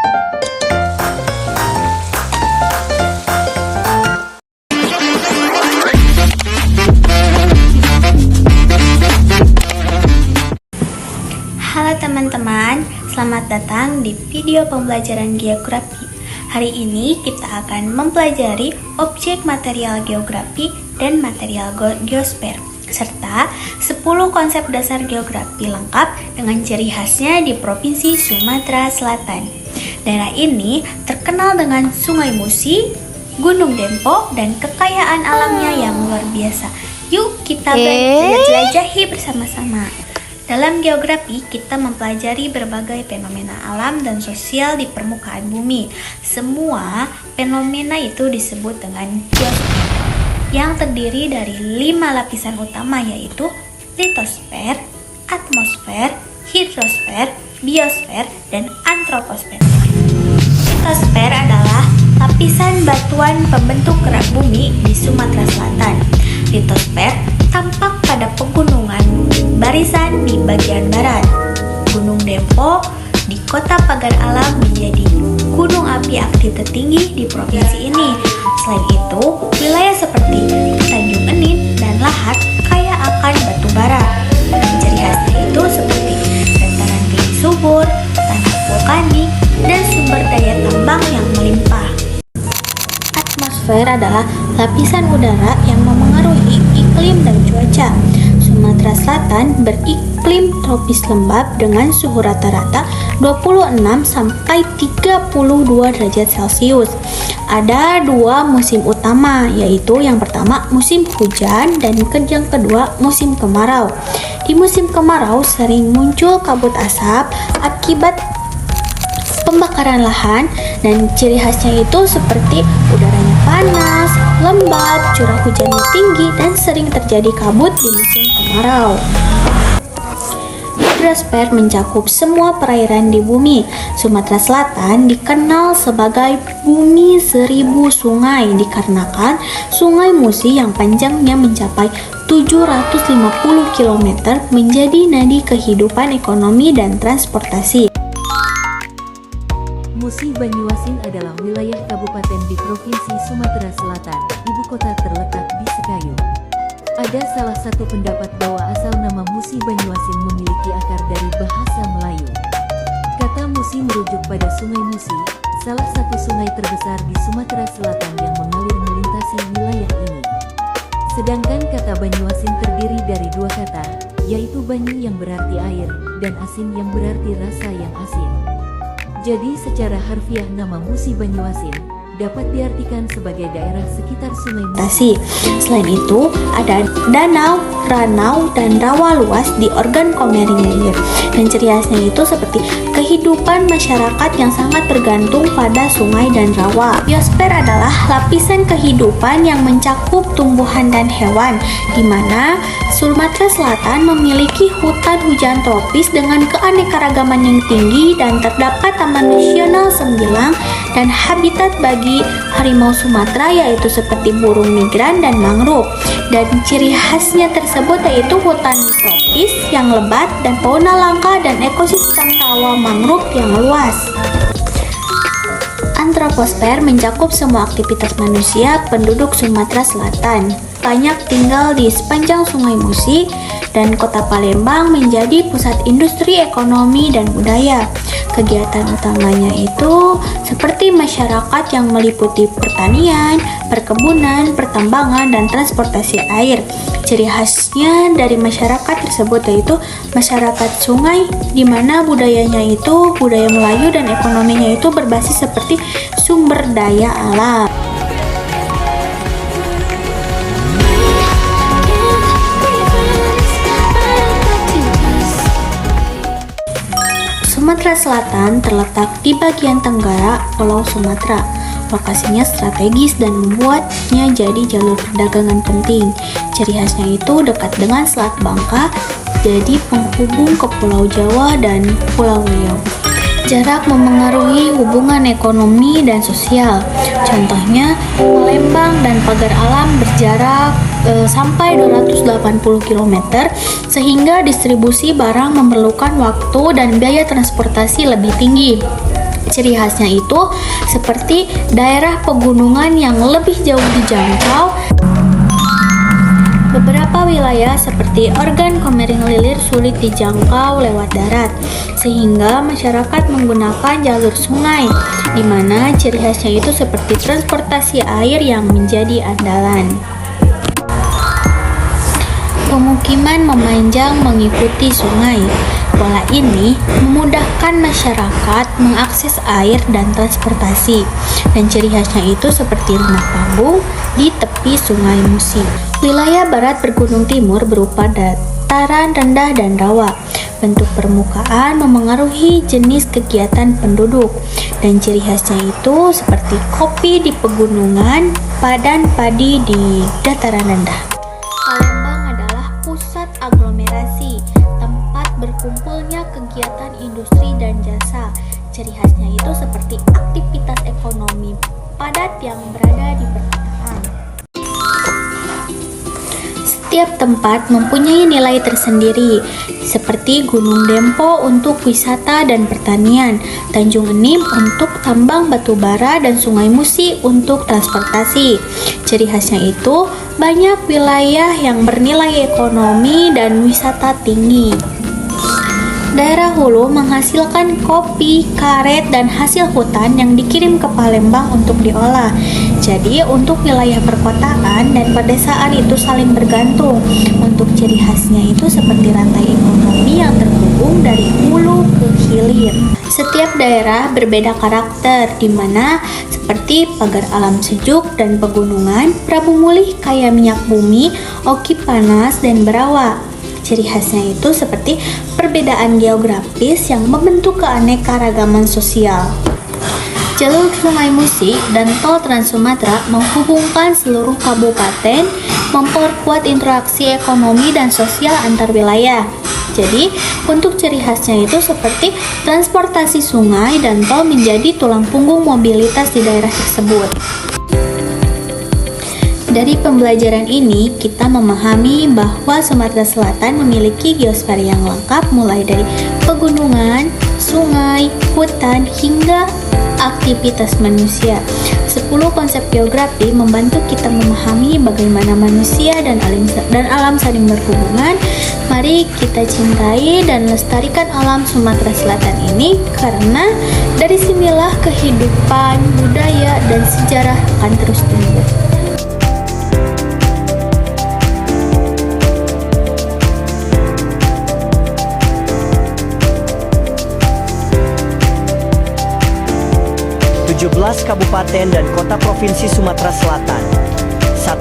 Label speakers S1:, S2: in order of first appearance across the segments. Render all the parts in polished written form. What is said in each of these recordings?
S1: Halo teman-teman, selamat datang di video pembelajaran geografi. Hari ini kita akan mempelajari objek material geografi dan material geosfer, serta 10 konsep dasar geografi lengkap dengan ciri khasnya di Provinsi Sumatera Selatan. Daerah ini terkenal dengan Sungai Musi, Gunung Dempo, dan kekayaan alamnya yang luar biasa. Yuk kita jelajahi bersama-sama. Dalam geografi, kita mempelajari berbagai fenomena alam dan sosial di permukaan bumi. Semua fenomena itu disebut dengan geosfer, yang terdiri dari 5 lapisan utama, yaitu litosfer, atmosfer, hidrosfer, biosfer, dan antroposfer. Litosfer adalah lapisan batuan pembentuk kerak bumi di Sumatera Selatan. Litosfer tampak pada pegunungan barisan di bagian barat. Gunung Dempo di Kota Pagar Alam menjadi gunung api aktif tertinggi di provinsi ini. Selain itu, wilayah seperti Tanjung Enin dan Lahat kaya akan batu bara. Ciri khasnya itu seperti dataran tinggi subur, tanah vulkanik, dan sumber daya tambang yang melimpah. Atmosfer adalah lapisan udara yang memengaruhi iklim dan cuaca. Sumatera Selatan beriklim tropis lembab dengan suhu rata-rata 26 sampai 32 derajat Celcius. Ada 2 musim utama, yaitu yang pertama musim hujan dan yang kedua musim kemarau. Di musim kemarau sering muncul kabut asap akibat pembakaran lahan, dan ciri khasnya itu seperti udaranya panas, lembab, curah hujannya tinggi, dan sering terjadi kabut di musim kemarau. Hidrosfer mencakup semua perairan di bumi. Sumatera Selatan dikenal sebagai bumi 1000 sungai dikarenakan Sungai Musi yang panjangnya mencapai 750 km menjadi nadi kehidupan ekonomi dan transportasi.
S2: Musi Banyuasin adalah wilayah kabupaten di Provinsi Sumatera Selatan. Ibu kota terletak di Sekayu. Ada salah satu pendapat bahwa asal nama Musi Banyuasin memiliki akar dari bahasa Melayu. Kata Musi merujuk pada Sungai Musi, salah satu sungai terbesar di Sumatera Selatan yang mengalir melintasi wilayah ini. Sedangkan kata Banyuasin terdiri dari 2 kata, yaitu banyu yang berarti air, dan asin yang berarti rasa yang asin. Jadi secara harfiah nama Musi Banyuasin dapat diartikan sebagai daerah sekitar Sungai Musi.
S1: Selain itu, ada danau, ranau, dan rawa luas di organ Komering-Ilir. Dan ciri khasnya itu seperti kehidupan masyarakat yang sangat tergantung pada sungai dan rawa. Biosfer adalah lapisan kehidupan yang mencakup tumbuhan dan hewan, di mana Sumatera Selatan memiliki hutan hujan tropis dengan keanekaragaman yang tinggi, dan terdapat Taman Nasional Sembilang dan habitat bagi harimau Sumatera, yaitu seperti burung migran dan mangrove. Dan ciri khasnya tersebut yaitu hutan tropis yang lebat dan fauna langka dan ekosistem rawa mangrove yang luas. Antroposfer mencakup semua aktivitas manusia penduduk Sumatera Selatan. Banyak tinggal di sepanjang Sungai Musi, dan Kota Palembang menjadi pusat industri, ekonomi, dan budaya. Kegiatan utamanya itu seperti masyarakat yang meliputi pertanian, perkebunan, pertambangan, dan transportasi air. Ciri khasnya dari masyarakat tersebut yaitu masyarakat sungai, di mana budayanya itu budaya Melayu dan ekonominya itu berbasis seperti sumber daya alam. Sumatera Selatan terletak di bagian tenggara Pulau Sumatera. Lokasinya strategis dan membuatnya jadi jalur perdagangan penting. Ciri khasnya itu dekat dengan Selat Bangka, jadi penghubung ke Pulau Jawa dan Pulau Riau. Jarak memengaruhi hubungan ekonomi dan sosial. Contohnya, Palembang dan Pagar Alam berjarak sampai 280 km, sehingga distribusi barang memerlukan waktu dan biaya transportasi lebih tinggi. Ciri khasnya itu seperti daerah pegunungan yang lebih jauh dijangkau. Beberapa wilayah seperti Ogan Komering Ilir sulit dijangkau lewat darat, sehingga masyarakat menggunakan jalur sungai, di mana ciri khasnya itu seperti transportasi air yang menjadi andalan. Pemukiman memanjang mengikuti sungai. Pola ini memudahkan masyarakat mengakses air dan transportasi, dan ciri khasnya itu seperti rumah panggung di tepi Sungai Musi. Wilayah barat bergunung timur berupa dataran rendah dan rawa. Bentuk permukaan memengaruhi jenis kegiatan penduduk, dan ciri khasnya itu seperti kopi di pegunungan, padan padi di dataran rendah. Palembang adalah pusat aglomerasi, tempat berkumpulnya kegiatan industri dan jasa. Ciri khasnya itu seperti aktivitas ekonomi padat yang berada di perkotaan. Setiap tempat mempunyai nilai tersendiri, seperti Gunung Dempo untuk wisata dan pertanian, Tanjung Enim untuk tambang batu bara, dan Sungai Musi untuk transportasi. Ciri khasnya itu banyak wilayah yang bernilai ekonomi dan wisata tinggi. Daerah hulu menghasilkan kopi, karet, dan hasil hutan yang dikirim ke Palembang untuk diolah. Jadi untuk wilayah perkotaan dan pedesaan itu saling bergantung. Untuk ciri khasnya itu seperti rantai ekonomi yang terhubung dari hulu ke hilir. Setiap daerah berbeda karakter, di mana seperti pagar alam sejuk dan pegunungan, Prabu Mulih kaya minyak bumi, Oki panas dan berawa. Ciri khasnya itu seperti perbedaan geografis yang membentuk keanekaragaman sosial. Jalur Sungai Musi dan Tol Trans Sumatera menghubungkan seluruh kabupaten, memperkuat interaksi ekonomi dan sosial antar wilayah. Jadi, untuk ciri khasnya itu seperti transportasi sungai dan tol menjadi tulang punggung mobilitas di daerah tersebut. Dari pembelajaran ini, kita memahami bahwa Sumatera Selatan memiliki geosfer yang lengkap mulai dari pegunungan, sungai, hutan, hingga aktivitas manusia. 10 konsep geografi membantu kita memahami bagaimana manusia dan alam saling berhubungan. Mari kita cintai dan lestarikan alam Sumatera Selatan ini, karena dari sinilah kehidupan, budaya, dan sejarah akan terus tumbuh.
S3: Kabupaten dan kota provinsi Sumatera Selatan. 1.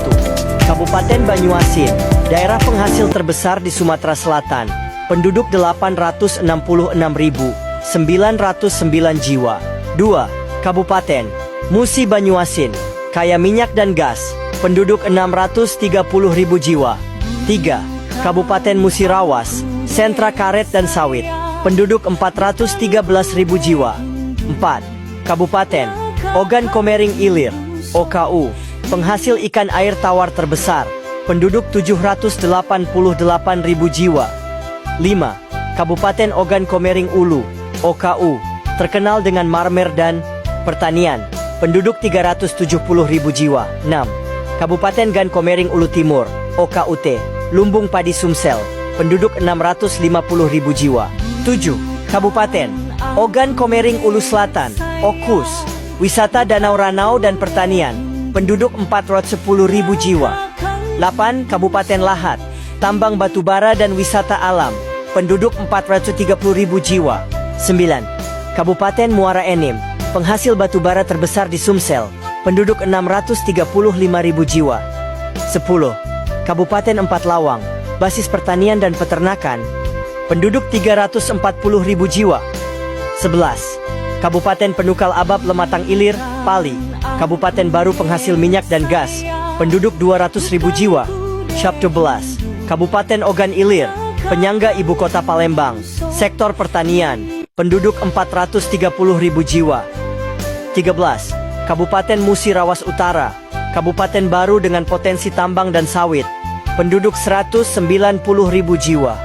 S3: Kabupaten Banyuasin, daerah penghasil terbesar di Sumatera Selatan. Penduduk 866.909 jiwa. 2. Kabupaten Musi Banyuasin, kaya minyak dan gas. Penduduk 630.000 jiwa. 3. Kabupaten Musirawas, sentra karet dan sawit. Penduduk 413.000 jiwa. 4. Kabupaten Ogan Komering Ilir, OKU, penghasil ikan air tawar terbesar, penduduk 788.000 jiwa. 5. Kabupaten Ogan Komering Ulu, OKU, terkenal dengan marmer dan pertanian, penduduk 370.000 jiwa. 6. Kabupaten Gan Komering Ulu Timur, OKUT, lumbung padi Sumsel, penduduk 650.000 jiwa. 7. Kabupaten Ogan Komering Ulu Selatan, OKUS, wisata danau ranau dan pertanian, penduduk 410.000 jiwa. 8. Kabupaten Lahat, tambang batu bara dan wisata alam, penduduk 430.000 jiwa. 9. Kabupaten Muara Enim, penghasil batu bara terbesar di Sumsel, penduduk 635.000 jiwa. 10. Kabupaten Empat Lawang, basis pertanian dan peternakan, penduduk 340.000 jiwa. 11. Kabupaten Penukal Abab Lematang Ilir, Pali, Kabupaten baru penghasil minyak dan gas, penduduk 200.000 jiwa. 12. Kabupaten Ogan Ilir, penyangga ibu kota Palembang, sektor pertanian, penduduk 430.000 jiwa. 13. Kabupaten Musirawas Utara, kabupaten baru dengan potensi tambang dan sawit, penduduk 190.000 jiwa.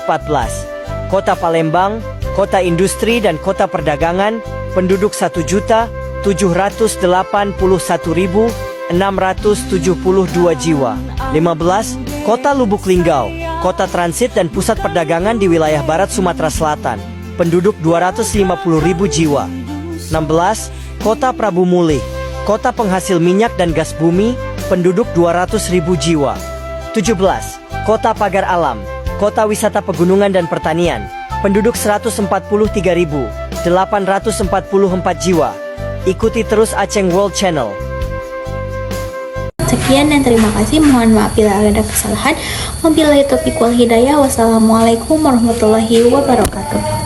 S3: 14. Kota Palembang, kota industri dan kota perdagangan, penduduk 1.781.672 jiwa. 15. Kota Lubuk Linggau, kota transit dan pusat perdagangan di wilayah barat Sumatera Selatan, penduduk 250.000 jiwa. 16. Kota Prabu Mulih, kota penghasil minyak dan gas bumi, penduduk 200.000 jiwa. 17. Kota Pagar Alam, kota wisata pegunungan dan pertanian, penduduk 143.844 jiwa. Ikuti terus Aceng World Channel.
S1: Sekian dan terima kasih. Mohon maaf bila ada kesalahan. Wabillahi taufiq wal hidayah. Wassalamualaikum warahmatullahi wabarakatuh.